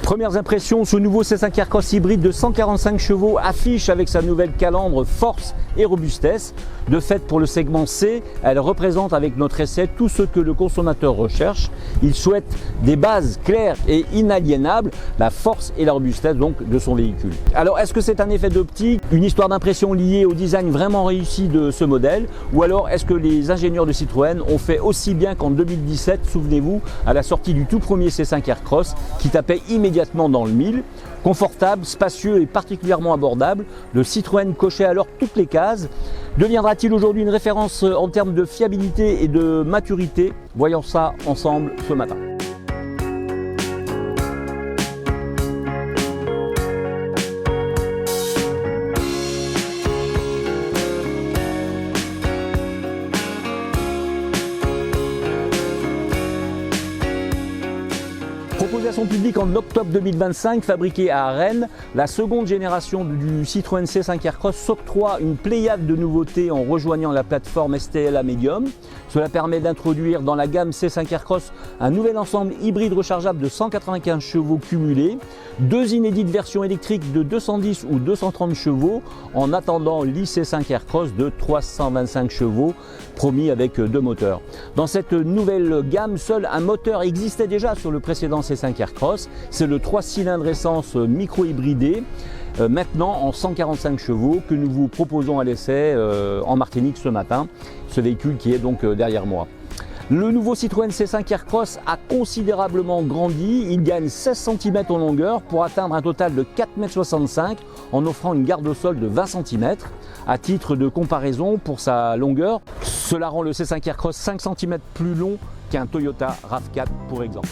Premières impressions, ce nouveau C5 Aircross hybride de 145 chevaux affiche avec sa nouvelle calandre force et robustesse. De fait, pour le segment C, elle représente avec notre essai tout ce que le consommateur recherche. Il souhaite des bases claires et inaliénables, la force et la robustesse donc de son véhicule. Alors, est-ce que c'est un effet d'optique, une histoire d'impression liée au design vraiment réussi de ce modèle, ou alors est-ce que les ingénieurs de Citroën ont fait aussi bien qu'en 2017, souvenez-vous, à la sortie du tout premier C5 Aircross qui tapait immédiatement dans le mille. Confortable, spacieux et particulièrement abordable, le Citroën cochait alors toutes les cases. Deviendra-t-il aujourd'hui une référence en termes de fiabilité et de maturité? Voyons ça ensemble ce matin. Proposé à son public en octobre 2025, fabriqué à Rennes, la seconde génération du Citroën C5 Aircross s'octroie une pléiade de nouveautés en rejoignant la plateforme STLA Medium. Cela permet d'introduire dans la gamme C5 Aircross un nouvel ensemble hybride rechargeable de 195 chevaux cumulés, deux inédites versions électriques de 210 ou 230 chevaux, en attendant l'IC5 Aircross de 325 chevaux, promis avec deux moteurs. Dans cette nouvelle gamme, seul un moteur existait déjà sur le précédent C5 Aircross, c'est le 3 cylindres essence micro-hybridé, maintenant en 145 chevaux que nous vous proposons à l'essai en Martinique ce matin, ce véhicule qui est donc derrière moi. Le nouveau Citroën C5 Aircross a considérablement grandi, il gagne 16 cm en longueur pour atteindre un total de 4,65 m en offrant une garde au sol de 20 cm. À titre de comparaison, pour sa longueur, cela rend le C5 Aircross 5 cm plus long qu'un Toyota RAV4 pour exemple.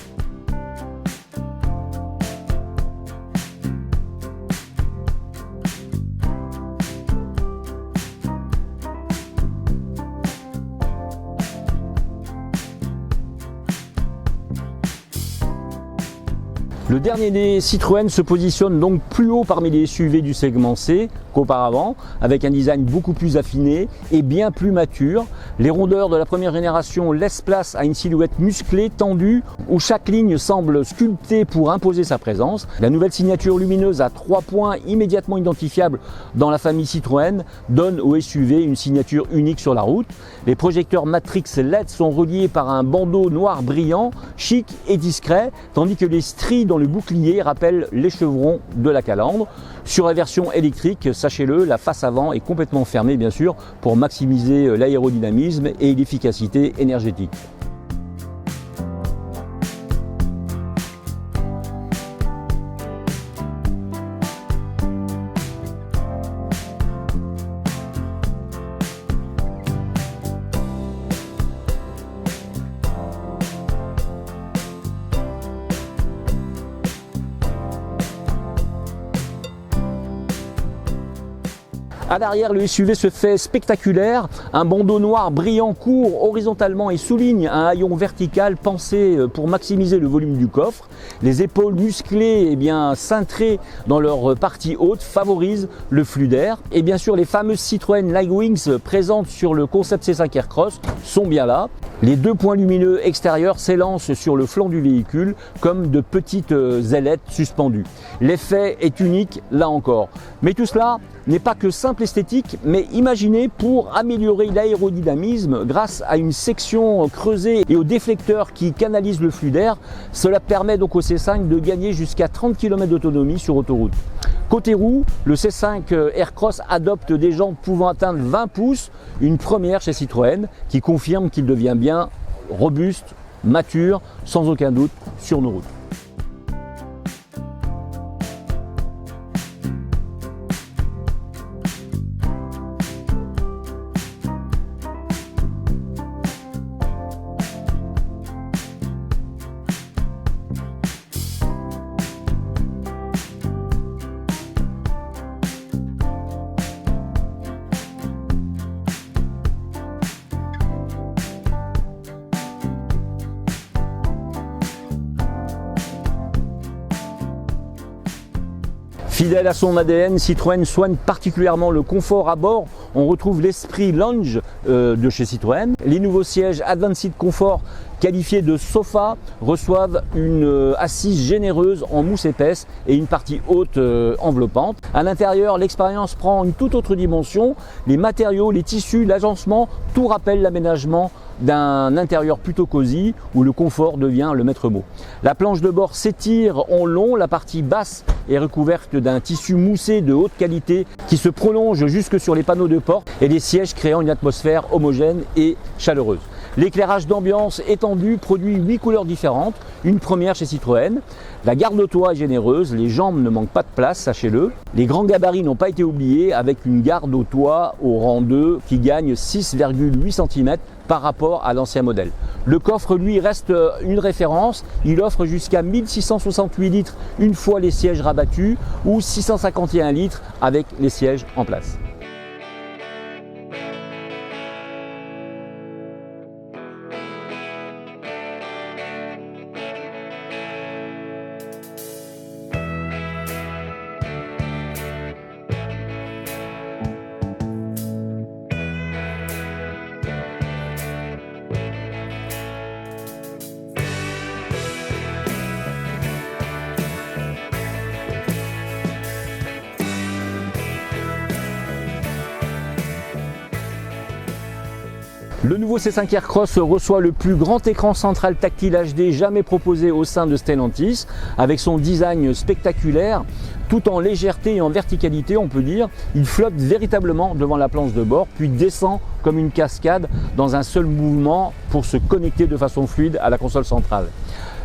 Le dernier des Citroën se positionne donc plus haut parmi les SUV du segment C qu'auparavant, avec un design beaucoup plus affiné et bien plus mature. Les rondeurs de la première génération laissent place à une silhouette musclée, tendue, où chaque ligne semble sculptée pour imposer sa présence. La nouvelle signature lumineuse à 3 points immédiatement identifiables dans la famille Citroën donne au SUV une signature unique sur la route. Les projecteurs Matrix LED sont reliés par un bandeau noir brillant, chic et discret, tandis que les stries dans le bouclier rappellent les chevrons de la calandre. Sur la version électrique, sachez-le, la face avant est complètement fermée bien sûr pour maximiser l'aérodynamisme et l'efficacité énergétique. À l'arrière, le SUV se fait spectaculaire. Un bandeau noir brillant court horizontalement et souligne un haillon vertical pensé pour maximiser le volume du coffre. Les épaules musclées et bien cintrées dans leur partie haute favorisent le flux d'air. Et bien sûr, les fameuses Citroën Lightwings présentes sur le concept C5 Aircross sont bien là. Les deux points lumineux extérieurs s'élancent sur le flanc du véhicule comme de petites ailettes suspendues. L'effet est unique là encore. Mais tout cela n'est pas que simple esthétique, mais imaginé pour améliorer l'aérodynamisme grâce à une section creusée et aux déflecteurs qui canalisent le flux d'air. Cela permet donc au C5 de gagner jusqu'à 30 km d'autonomie sur autoroute. Côté roue, le C5 Aircross adopte des jantes pouvant atteindre 20 pouces, une première chez Citroën qui confirme qu'il devient bien robuste, mature, sans aucun doute sur nos routes. Fidèle à son ADN, Citroën soigne particulièrement le confort à bord. On retrouve l'esprit lounge de chez Citroën. Les nouveaux sièges Advanced Comfort qualifiés de sofa reçoivent une assise généreuse en mousse épaisse et une partie haute enveloppante. À l'intérieur, l'expérience prend une toute autre dimension. Les matériaux, les tissus, l'agencement, tout rappelle l'aménagement d'un intérieur plutôt cosy où le confort devient le maître mot. La planche de bord s'étire en long, la partie basse est recouverte d'un tissu moussé de haute qualité qui se prolonge jusque sur les panneaux de porte et les sièges créant une atmosphère homogène et chaleureuse. L'éclairage d'ambiance étendu produit 8 couleurs différentes, une première chez Citroën. La garde au toit est généreuse, les jambes ne manquent pas de place, sachez-le. Les grands gabarits n'ont pas été oubliés avec une garde au toit au rang 2 qui gagne 6,8 cm par rapport à l'ancien modèle. Le coffre, lui, reste une référence. Il offre jusqu'à 1668 litres une fois les sièges rabattus ou 651 litres avec les sièges en place. Le nouveau C5 Aircross reçoit le plus grand écran central tactile HD jamais proposé au sein de Stellantis, avec son design spectaculaire, tout en légèreté et en verticalité on peut dire. Il flotte véritablement devant la planche de bord, puis descend comme une cascade dans un seul mouvement pour se connecter de façon fluide à la console centrale.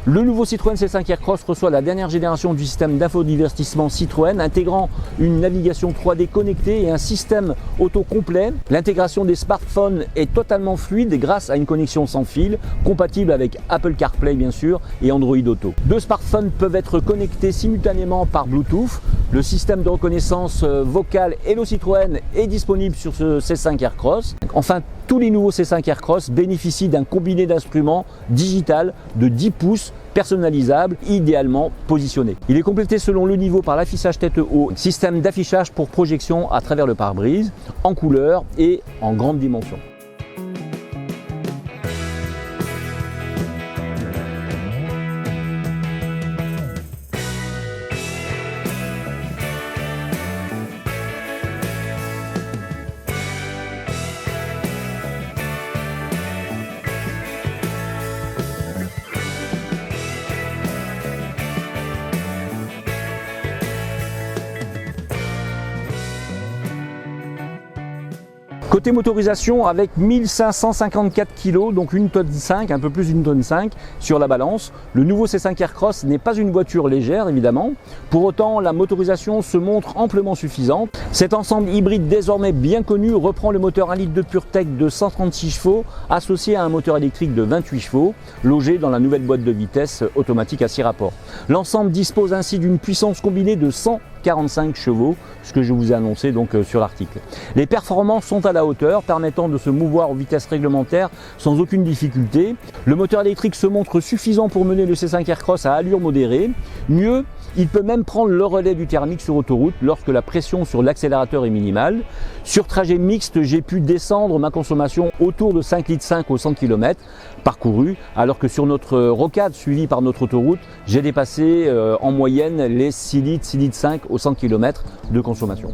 Le nouveau Citroën C5 Aircross reçoit la dernière génération du système d'infodivertissement Citroën, intégrant une navigation 3D connectée et un système auto complet. L'intégration des smartphones est totalement fluide grâce à une connexion sans fil, compatible avec Apple CarPlay bien sûr et Android Auto. Deux smartphones peuvent être connectés simultanément par Bluetooth. Le système de reconnaissance vocale Hello Citroën est disponible sur ce C5 Aircross. Enfin, tous les nouveaux C5 Aircross bénéficient d'un combiné d'instruments digital de 10 pouces personnalisable, idéalement positionné. Il est complété selon le niveau par l'affichage tête haut, système d'affichage pour projection à travers le pare-brise, en couleur et en grande dimension. Côté motorisation, avec 1554 kg, donc 1,5 tonne, un peu plus d'1,5 tonne sur la balance, le nouveau C5 Aircross n'est pas une voiture légère évidemment. Pour autant, la motorisation se montre amplement suffisante. Cet ensemble hybride désormais bien connu reprend le moteur 1 litre de PureTech de 136 chevaux associé à un moteur électrique de 28 chevaux, logé dans la nouvelle boîte de vitesse automatique à 6 rapports. L'ensemble dispose ainsi d'une puissance combinée de 145 chevaux, ce que je vous ai annoncé donc sur l'article. Les performances sont à la hauteur, permettant de se mouvoir aux vitesses réglementaires sans aucune difficulté. Le moteur électrique se montre suffisant pour mener le C5 Aircross à allure modérée. Mieux, il peut même prendre le relais du thermique sur autoroute lorsque la pression sur l'accélérateur est minimale. Sur trajet mixte, j'ai pu descendre ma consommation autour de 5,5 litres au 100 km parcouru, alors que sur notre rocade suivie par notre autoroute, j'ai dépassé en moyenne les 6,5 litres au 100 km de consommation.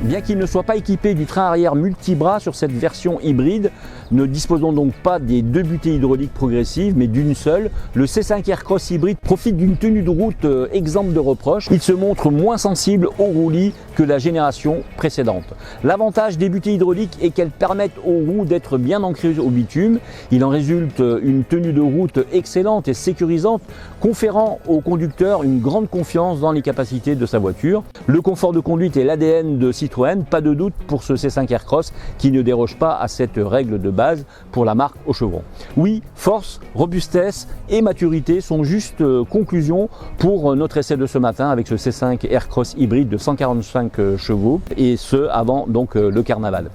Bien qu'il ne soit pas équipé du train arrière multibras sur cette version hybride, ne disposons donc pas des deux butées hydrauliques progressives, mais d'une seule. Le C5 Aircross hybride profite d'une tenue de route exempte de reproches. Il se montre moins sensible au roulis que la génération précédente. L'avantage des butées hydrauliques est qu'elles permettent aux roues d'être bien ancrées au bitume. Il en résulte une tenue de route excellente et sécurisante, conférant au conducteur une grande confiance dans les capacités de sa voiture. Le confort de conduite est l'ADN de Citroën Citroën, pas de doute pour ce C5 Aircross qui ne déroge pas à cette règle de base pour la marque au chevron. Oui, force, robustesse et maturité sont juste conclusions pour notre essai de ce matin avec ce C5 Aircross hybride de 145 chevaux et ce avant donc le carnaval.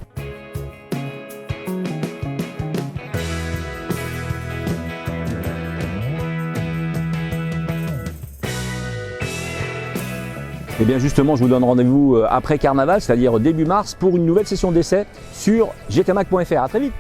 Et bien justement, je vous donne rendez-vous après carnaval, c'est-à-dire début mars, pour une nouvelle session d'essai sur gtmac.fr. À très vite.